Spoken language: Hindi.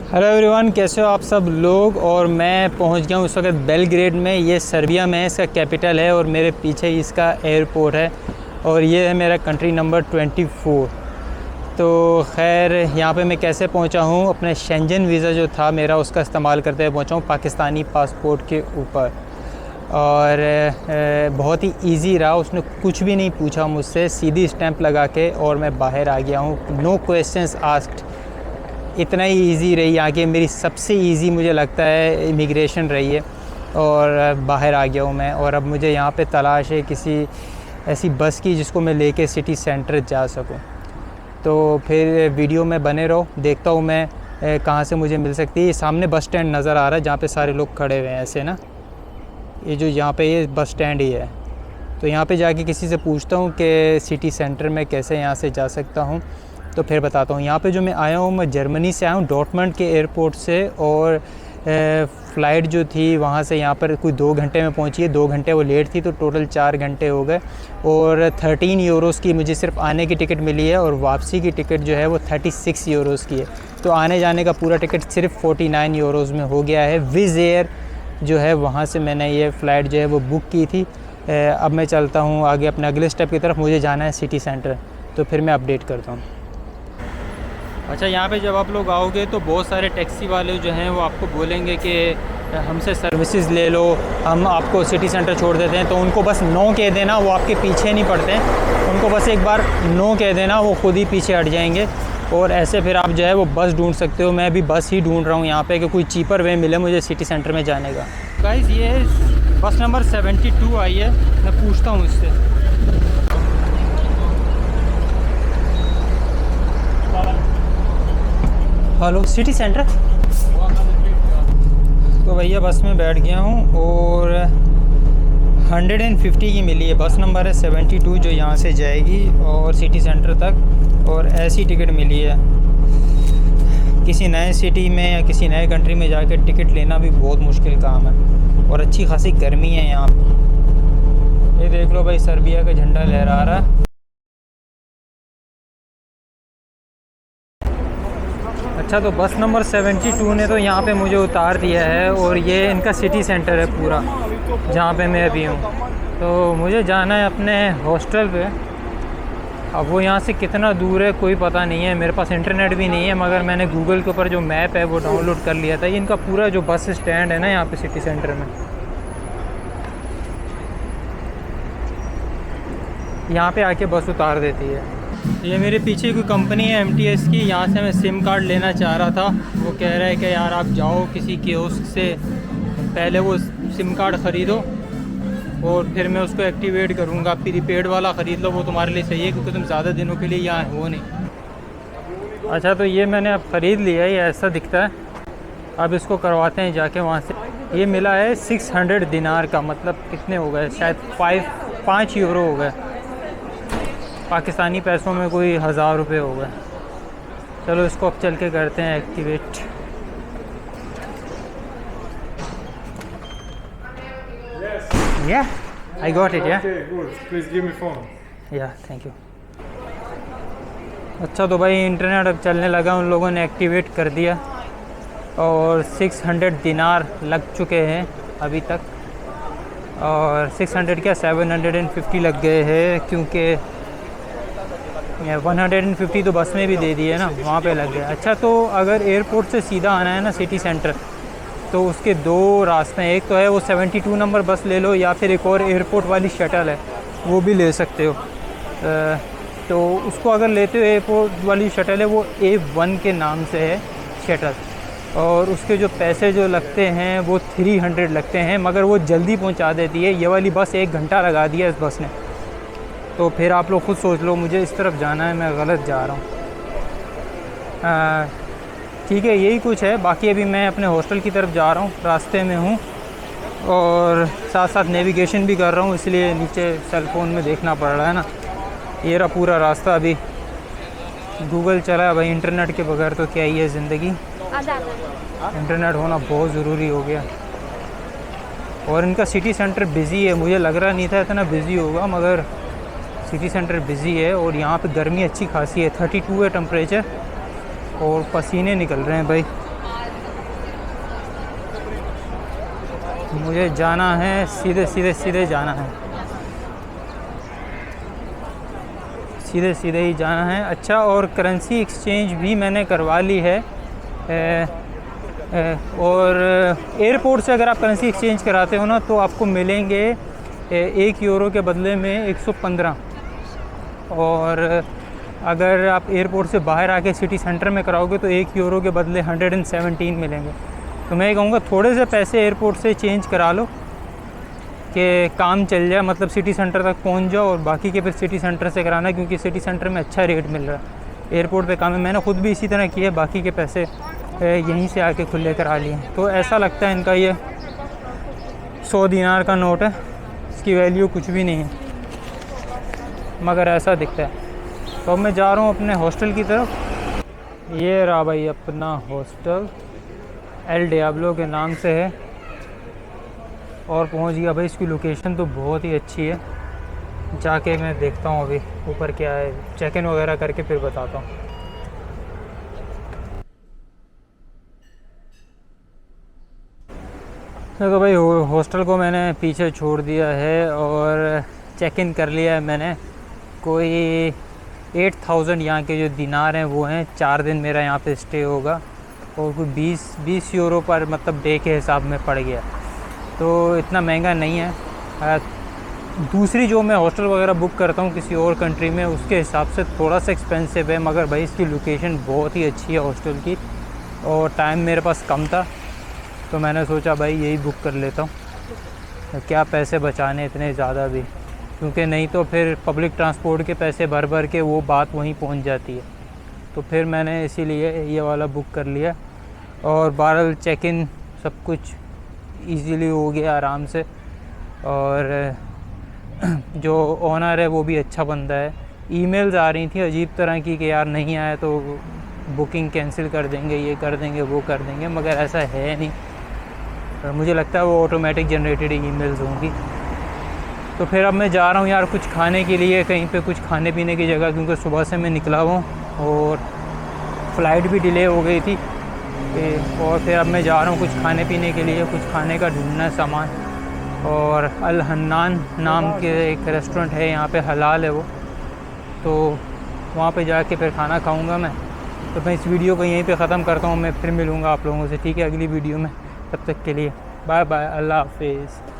हेलो एवरीवन, कैसे हो आप सब लोग। और मैं पहुंच गया हूं इस वक्त बेलग्रेड में। ये सर्बिया में है, इसका कैपिटल है और मेरे पीछे ही इसका एयरपोर्ट है और ये है मेरा कंट्री नंबर 24। तो खैर यहाँ पे मैं कैसे पहुंचा हूं, अपने शेंजन वीज़ा जो था मेरा उसका इस्तेमाल करते हुए पहुंचा हूं पाकिस्तानी पासपोर्ट के ऊपर। और बहुत ही इजी रहा, उसने कुछ भी नहीं पूछा मुझसे, सीधी स्टैंप लगा के और मैं बाहर आ गया हूँ। नो क्वेश्चंस आस्क्ड, इतना ही इजी रही आगे। मेरी सबसे इजी मुझे लगता है इमिग्रेशन रही है और बाहर आ गया हूँ मैं। और अब मुझे यहाँ पे तलाश है किसी ऐसी बस की जिसको मैं लेके सिटी सेंटर जा सकूँ। तो फिर वीडियो में बने रहो, देखता हूँ मैं कहाँ से मुझे मिल सकती है। सामने बस स्टैंड नज़र आ रहा है जहाँ पे सारे लोग खड़े हुए हैं ऐसे ना, ये जो यहाँ पे ये बस स्टैंड ही है। तो यहाँ पे जाके किसी से पूछता हूँ कि सिटी सेंटर में कैसे यहाँ से जा सकता हूँ, तो फिर बताता हूँ। यहाँ पे जो मैं आया हूँ, मैं जर्मनी से आया हूँ, डॉर्टमंड के एयरपोर्ट से। और फ़्लाइट जो थी वहाँ से यहाँ पर कोई 2 घंटे में पहुँची है, 2 घंटे वो लेट थी, तो टोटल 4 घंटे हो गए। और 13 यूरोज़ की मुझे सिर्फ आने की टिकट मिली है और वापसी की टिकट जो है वो 36 यूरोज़ की है। तो आने जाने का पूरा टिकट सिर्फ 49 यूरोज़ में हो गया है। विज़ एयर जो है वहाँ से मैंने ये फ़्लाइट जो है वो बुक की थी। अब मैं चलता हूँ आगे अपने अगले स्टेप की तरफ। मुझे जाना है सिटी सेंटर, तो फिर मैं अपडेट करता हूँ। अच्छा, यहाँ पे जब आप लोग आओगे तो बहुत सारे टैक्सी वाले जो हैं वो आपको बोलेंगे कि हमसे सर्विसेज ले लो, हम आपको सिटी सेंटर छोड़ देते हैं। तो उनको बस नो कह देना, वो आपके पीछे नहीं पड़ते, उनको बस एक बार नो कह देना, वो खुद ही पीछे हट जाएंगे। और ऐसे फिर आप जो है वो बस ढूंढ सकते हो। मैं भी बस ही ढूंढ रहा हूँ यहाँ पे कि कोई चीपर वे मिले मुझे सिटी सेंटर में जाने का। गाइस, ये बस नंबर 72 आई है, मैं पूछता हूँ इससे। Hello, city centre. तो भैया बस में बैठ गया हूँ और 150 की मिली है। बस नंबर है 72 जो यहाँ से जाएगी और सिटी सेंटर तक, और ऐसी टिकट मिली है। किसी नए सिटी में या किसी नए कंट्री में जाकर टिकट लेना भी बहुत मुश्किल काम है और अच्छी खासी गर्मी है यहाँ पे। ये देख लो भाई, सर्बिया का झंडा लहरा रहा है। अच्छा, तो बस नंबर 72 ने तो यहाँ पे मुझे उतार दिया है और ये इनका सिटी सेंटर है पूरा जहाँ पे मैं अभी हूँ। तो मुझे जाना है अपने हॉस्टल पे। अब वो यहाँ से कितना दूर है कोई पता नहीं है, मेरे पास इंटरनेट भी नहीं है, मगर मैंने गूगल के ऊपर जो मैप है वो डाउनलोड कर लिया था। ये इनका पूरा जो बस स्टैंड है ना यहाँ पे सिटी सेंटर में, यहाँ पे आके बस उतार देती है। ये मेरे पीछे कोई कंपनी है MTS की, यहाँ से मैं सिम कार्ड लेना चाह रहा था। वो कह रहा है कि यार आप जाओ किसी कियोस्क से, पहले वो सिम कार्ड ख़रीदो और फिर मैं उसको एक्टिवेट करूँगा। प्रीपेड वाला ख़रीद लो, वो तुम्हारे लिए सही है क्योंकि तुम ज़्यादा दिनों के लिए यहाँ हो नहीं। अच्छा, तो ये मैंने अब ख़रीद लिया है, ये ऐसा दिखता है। अब इसको करवाते हैं जाके वहाँ से। ये मिला है 600 दिनार का, मतलब कितने हो गए, शायद 5 यूरो हो गए, पाकिस्तानी पैसों में कोई 1000 रुपये हो गए। चलो इसको अब चल के करते हैं activate. Yeah, I got it. Yeah. Okay, good. Please give me phone. Yeah, thank you. अच्छा, तो भाई इंटरनेट अब चलने लगा, उन लोगों ने एक्टिवेट कर दिया और 600 दिनार लग चुके हैं अभी तक। और 600 क्या 750 लग गए हैं, क्योंकि 150 तो बस में भी दे दिए ना, वहाँ पे लग गया। अच्छा, तो अगर एयरपोर्ट से सीधा आना है ना सिटी सेंटर, तो उसके 2 रास्ते हैं। एक तो है वो 72 नंबर बस ले लो, या फिर एक और एयरपोर्ट वाली शटल है वो भी ले सकते हो। तो उसको अगर लेते हो, एयरपोर्ट वाली शटल है वो A1 के नाम से है शटल, और उसके जो पैसे जो लगते हैं वो 300 लगते हैं, मगर वो जल्दी पहुंचा देती है। ये वाली बस 1 घंटा लगा दिया इस बस ने। तो फिर आप लोग खुद सोच लो, मुझे इस तरफ जाना है, मैं गलत जा रहा हूँ। ठीक है, यही कुछ है। बाकी अभी मैं अपने हॉस्टल की तरफ जा रहा हूँ, रास्ते में हूँ और साथ साथ नेविगेशन भी कर रहा हूँ, इसलिए नीचे सेल फ़ोन में देखना पड़ रहा है ना। ये रहा पूरा रास्ता, अभी गूगल चला है भाई। इंटरनेट के बगैर तो क्या ही है ज़िंदगी, इंटरनेट होना बहुत ज़रूरी हो गया। और इनका सिटी सेंटर बिज़ी है, मुझे लग रहा नहीं था इतना बिज़ी होगा, मगर सिटी सेंटर बिज़ी है। और यहाँ पे गर्मी अच्छी खासी है, 32 है टेम्परेचर और पसीने निकल रहे हैं भाई। मुझे जाना है, सीधे सीधे सीधे जाना है, सीधे सीधे ही जाना है। अच्छा, और करेंसी एक्सचेंज भी मैंने करवा ली है। और एयरपोर्ट से अगर आप करेंसी एक्सचेंज कराते हो ना तो आपको मिलेंगे 1 यूरो के बदले में 115। और अगर आप एयरपोर्ट से बाहर आके सिटी सेंटर में कराओगे तो 1 यूरो के बदले 117 मिलेंगे। तो मैं ये कहूँगा थोड़े से पैसे एयरपोर्ट से चेंज करा लो कि काम चल जाए, मतलब सिटी सेंटर तक पहुँच जाओ, और बाकी के फिर सिटी सेंटर से कराना, क्योंकि सिटी सेंटर में अच्छा रेट मिल रहा है। एयरपोर्ट पे काम है, मैंने ख़ुद भी इसी तरह किया, बाकी के पैसे यहीं से आके खुले करा लिए। तो ऐसा लगता है इनका ये 100 दिनार का नोट है, इसकी वैल्यू कुछ भी नहीं है, मगर ऐसा दिखता है। तो अब मैं जा रहा हूँ अपने हॉस्टल की तरफ। ये रहा भाई अपना हॉस्टल, एल डियाब्लो के नाम से है, और पहुँच गया भाई। इसकी लोकेशन तो बहुत ही अच्छी है, जाके मैं देखता हूँ अभी ऊपर क्या है, चेक इन वगैरह करके फिर बताता हूँ। तो भाई हॉस्टल को मैंने पीछे छोड़ दिया है और चेक इन कर लिया है मैंने। कोई 8000 यहाँ के जो दिनार हैं वो हैं। 4 दिन मेरा यहाँ पे स्टे होगा, और कोई 20 यूरो पर मतलब डे के हिसाब में पड़ गया, तो इतना महंगा नहीं है। दूसरी जो मैं हॉस्टल वगैरह बुक करता हूँ किसी और कंट्री में, उसके हिसाब से थोड़ा सा एक्सपेंसिव है, मगर भाई इसकी लोकेशन बहुत ही अच्छी है हॉस्टल की, और टाइम मेरे पास कम था तो मैंने सोचा भाई यही बुक कर लेता हूँ। क्या पैसे बचाने इतने ज़्यादा भी, क्योंकि नहीं तो फिर पब्लिक ट्रांसपोर्ट के पैसे भर भर के वो बात वहीं पहुँच जाती है। तो फिर मैंने इसीलिए ये वाला बुक कर लिया, और बहरहाल चेक इन सब कुछ इजीली हो गया आराम से। और जो ओनर है वो भी अच्छा बंदा है। ईमेल्स आ रही थी अजीब तरह की कि यार नहीं आया तो बुकिंग कैंसिल कर देंगे, ये कर देंगे, वो कर देंगे, मगर ऐसा है नहीं। और मुझे लगता है वो ऑटोमेटिक जनरेटेड ईमेल्स होंगी। तो फिर अब मैं जा रहा हूँ यार कुछ खाने के लिए, कहीं पे कुछ खाने पीने की जगह, क्योंकि सुबह से मैं निकला हूँ और फ़्लाइट भी डिले हो गई थी। और फिर अब मैं जा रहा हूँ कुछ खाने पीने के लिए, कुछ खाने का ढूंढना है सामान। और अल हन्नान नाम के एक रेस्टोरेंट है यहाँ पे, हलाल है वो, तो वहाँ पे जाके फिर खाना खाऊँगा मैं। तो मैं इस वीडियो को यहीं पे ख़त्म करता हूँ। मैं फिर मिलूँगा आप लोगों से, ठीक है, अगली वीडियो में। तब तक के लिए बाय बाय, अल्लाह हाफिज़।